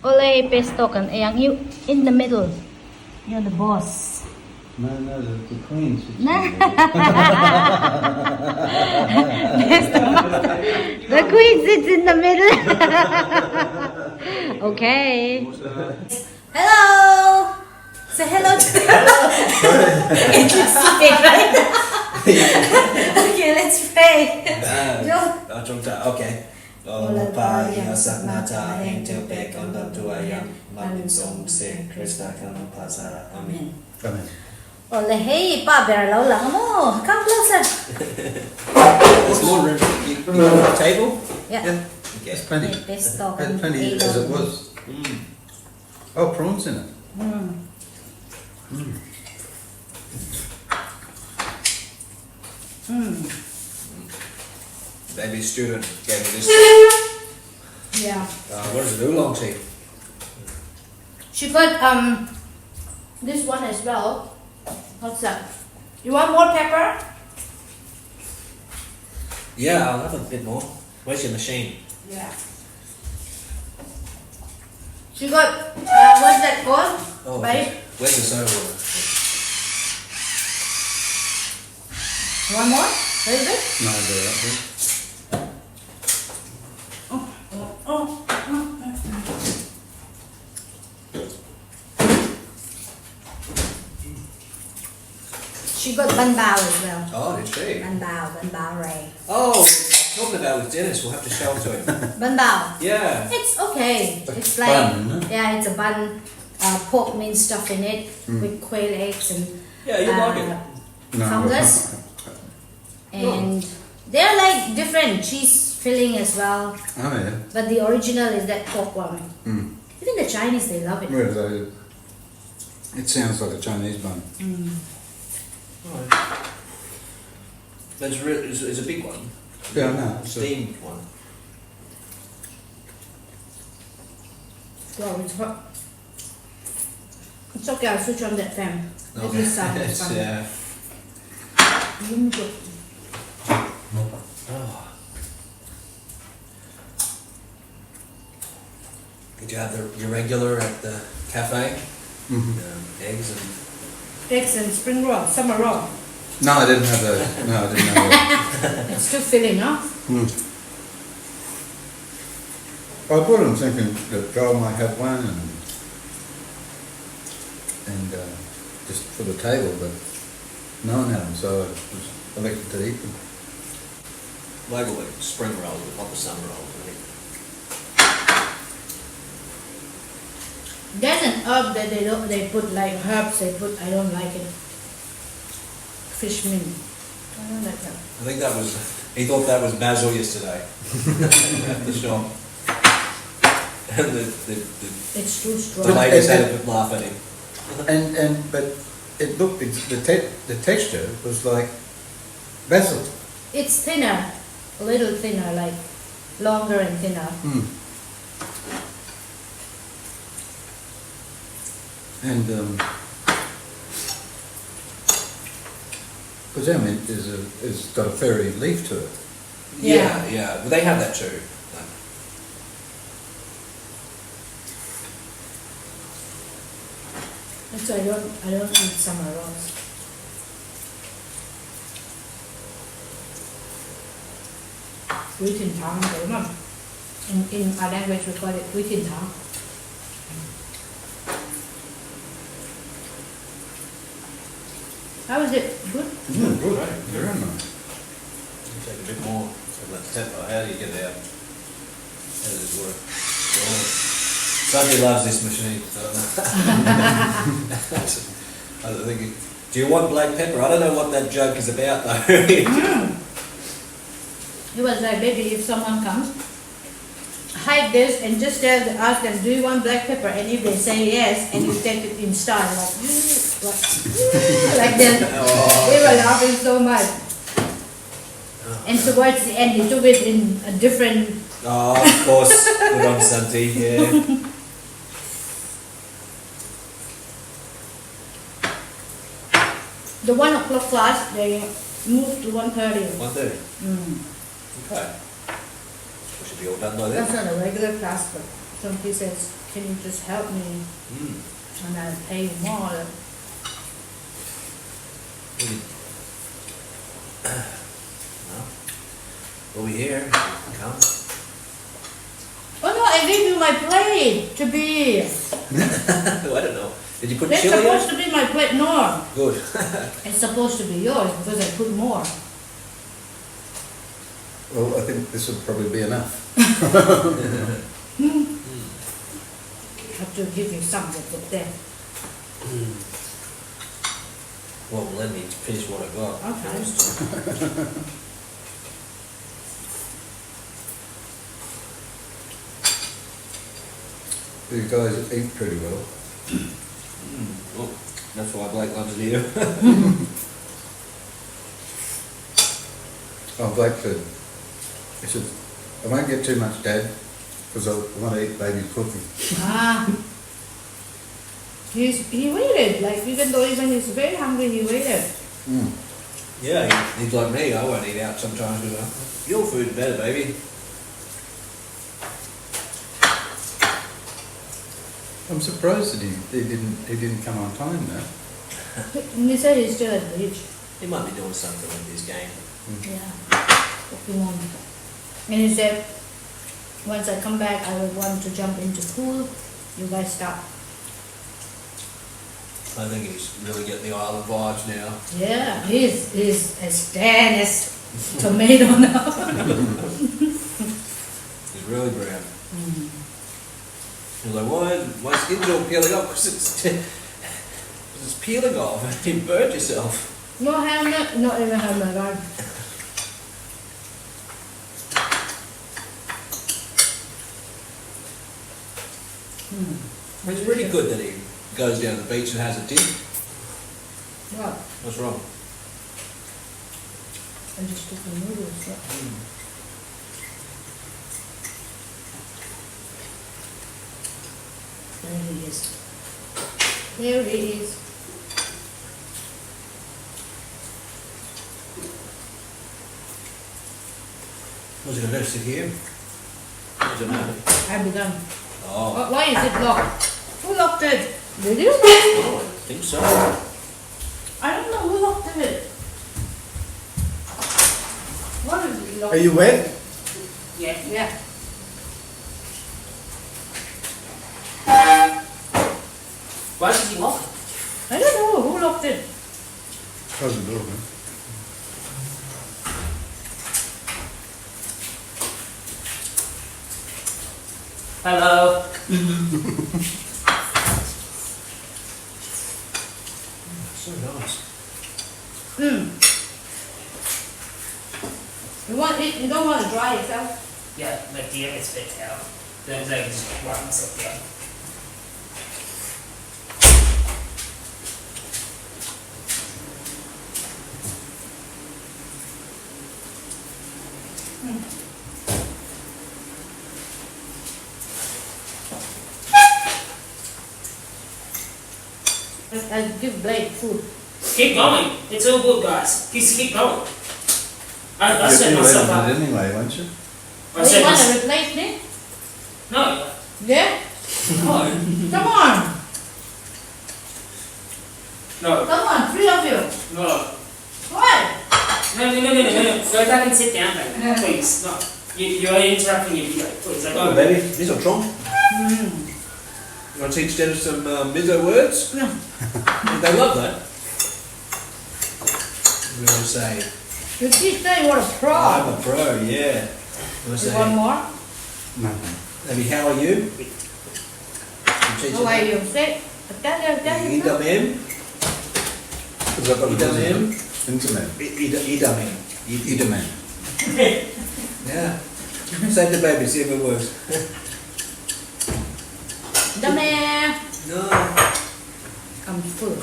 Ole pesto kan yang you in the middle. You're the boss. No, the queen should The queen sits in the middle. Okay. Hello. Say hello to It's sleeping, right? Okay, let's pray. Okay. Ola pa ya saknata en tepe kondam tuayam mamin som se Krista kanam pasara. Amen. Amen. Ole hey, pa bear lâu lắm mo. Come closer. There's more room. You want a table? Yeah. Okay. There's plenty. Pesto There's plenty as it was. Oh, prawns in it. Baby student gave me this. Yeah. What is it? Oolong tea. She got this one as well. What's that? You want more pepper? Yeah, I'll have a bit more. Where's your machine? Yeah. She got what's that called? Oh, Right? where's the soda water? One more? Very good. No, I do that. She got ban bao as well. Oh, did she? Ban bao ray. Oh, I was talking about with Dennis. We'll have to show it to him. Ban bao. Yeah. It's okay. It's bun, like isn't it? yeah, it's a bun. Pork minced stuff in it with quail eggs and Yeah, you like it. No. fungus. And they're like different cheese filling as well. Oh, yeah. But the original is that pork one. Mm. Even the Chinese, they love it. Where they, it sounds like a Chinese bun. Right. It's a big one. Yeah, I know. It's a- Steamed one. Wow, it's hot. It's okay, I'll switch on that fan. Let me start this It's, one. yeah. Good. Oh. Did you have your regular at the cafe? Eggs and... Eggs and spring roll, summer roll. No, I didn't have those. No, I didn't have those. It's too filling, huh? I bought them thinking that Joel might have one and just for the table, but no one had them, so I was elected to eat them. Local like spring roll, not the summer roll. Right? There's an herb that they put like herbs, I don't like it. Fish mint. I don't like that. I think that was... He thought that was basil yesterday. At the shop. And It's too the strong. ladies had a bit laugh at him. But it looked, the texture was like basil. It's thinner, a little thinner, like longer and thinner. And because mint is got a fairy leaf to it. Yeah, yeah. But they have that too. That's why I don't eat summer rolls. Quý thìn thắng đúng không? In our language we call it quý thìn thắng. How is it? Good? Good, very nice. Take a bit more of that pepper. How do you get it out? How does this work? Oh. Sandy loves this machine. I think. Do you want black pepper? I don't know what that joke is about though. It was like, baby, if someone comes, hide this and just ask them, do you want black pepper? And if they say yes, and you take it in style, like that. They were laughing so much. And towards the end, he took it in a different... Oh, of course. Good on Santi, yeah. The 1 o'clock class, they moved to 1:30. 1:30. Okay. We should be all done by then. That's not a regular class, but some says can you just help me? Mm. And I'll pay you more. Well, we'll be here. Come. Oh no, I gave you my plate to be. I don't know. Did you put That's chili supposed on? to be my plate. No, Good. it's supposed to be yours because I put more. Well, I think this would probably be enough. I have to give you some that's up there. Well, let me finish what I got. Okay. These guys eat pretty well. Oh, that's why Blake loves it here. Oh, Blake said, he said, I won't get too much, Dad, because I want to eat baby's cooking. Ah. He waited, like even though even he's very hungry, he waited. Mm. Yeah, he's like me. I won't eat out sometimes. Because your food's better, baby. I'm surprised that he didn't come on time though. And he said he's still at the beach. He might be doing something with his game. Yeah. Pokemon. And he said, once I come back, I will want to jump into pool. You guys stop. I think he's really getting the island vibes now. Yeah, he's as tan as tomato now. He's really brown. He's like, why my skin's all peeling off? Because it's peeling off. You burnt yourself. No helmet, not even helmet on. It's pretty good that he goes down the beach and has a dip. What? What's wrong? I just took the noodles. Yeah. There he is. There he is. What's he going to do? Sit here? I don't know. I'll be done. Oh, Why is it locked? Who locked it? Did you? I think so. I don't know who locked it. What is it locked? Are you wet? Yeah. Yeah. Why did you lock it? I don't know who locked it. Close the door, man. Hello. So nice. You don't want to dry yourself? Yeah, like the it's a bit towel. Then I can just wipe myself down. I'll give Blake food. Keep going. It's all good, guys. Just keep going. I set myself up. Anyway, won't you? I Oh, set you want to myself. replace me? No. Yeah? No. Come on. No. Come on, three of you. No. What? No. Go back and sit down, baby. Please. No. You're interrupting your video. Please. I Come on, don't. baby. Miso Tron. You want to teach Dennis some Miso words? No. They love that. We're going to say, You teach them what a pro. I'm a pro, yeah. We're going to You want say, more? No. maybe, how are you? You teach How are you? Say, tell you. Idamem. Because I've got a Idamem. Internet. Idamem. Idaman. Yeah. Say to baby, see if it works. The man. No. I'm full.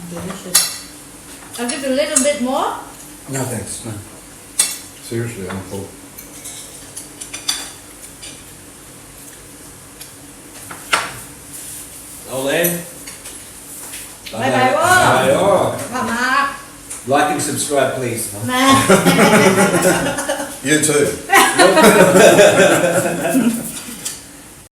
Delicious. I'll give you a little bit more. No thanks, no. Seriously, I'm full. Ole. Bye bye. Bye bye. Mama. Like and subscribe, please. You too.